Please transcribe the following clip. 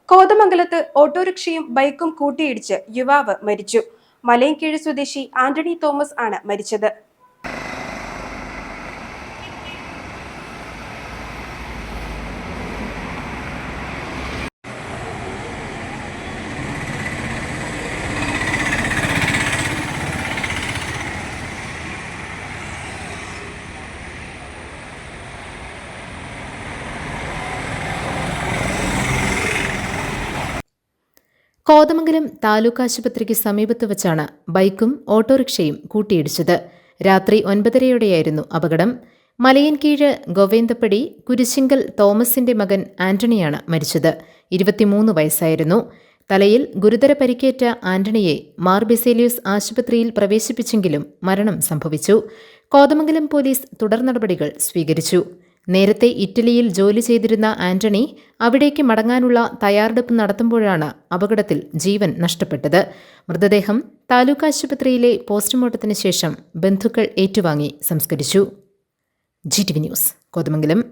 കോതമംഗലത്ത് ഓട്ടോറിക്ഷയും ബൈക്കും കൂട്ടിയിടിച്ച് യുവാവ് മരിച്ചു. മലയൻകീഴ് സ്വദേശി ആന്റണി തോമസ് ആണ് മരിച്ചത്. കോതമംഗലം താലൂക്ക് ആശുപത്രിക്ക് സമീപത്ത് വച്ചാണ് ബൈക്കും ഓട്ടോറിക്ഷയും കൂട്ടിയിടിച്ചത്. രാത്രി 9:30യോടെയായിരുന്നു അപകടം. മലയൻകീഴ് ഗോവേന്തപ്പടി കുരിശിങ്കൽ തോമസിന്റെ മകൻ ആന്റണിയാണ് മരിച്ചത്. 23 വയസ്സായിരുന്നു. തലയിൽ ഗുരുതര പരിക്കേറ്റ ആന്റണിയെ മാർ ബെസേലിയോസ് ആശുപത്രിയിൽ പ്രവേശിപ്പിച്ചെങ്കിലും മരണം സംഭവിച്ചു. കോതമംഗലം പോലീസ് തുടർ നടപടികൾ സ്വീകരിച്ചു. നേരത്തെ ഇറ്റലിയിൽ ജോലി ചെയ്തിരുന്ന ആന്റണി അവിടേക്ക് മടങ്ങാനുള്ള തയ്യാറെടുപ്പ് നടത്തുമ്പോഴാണ് അപകടത്തിൽ ജീവൻ നഷ്ടപ്പെട്ടത്. മൃതദേഹം താലൂക്ക് ആശുപത്രിയിലെ പോസ്റ്റ്മോർട്ടത്തിന് ശേഷം ബന്ധുക്കൾ ഏറ്റുവാങ്ങി സംസ്കരിച്ചു. GTV news, Kothamangalam.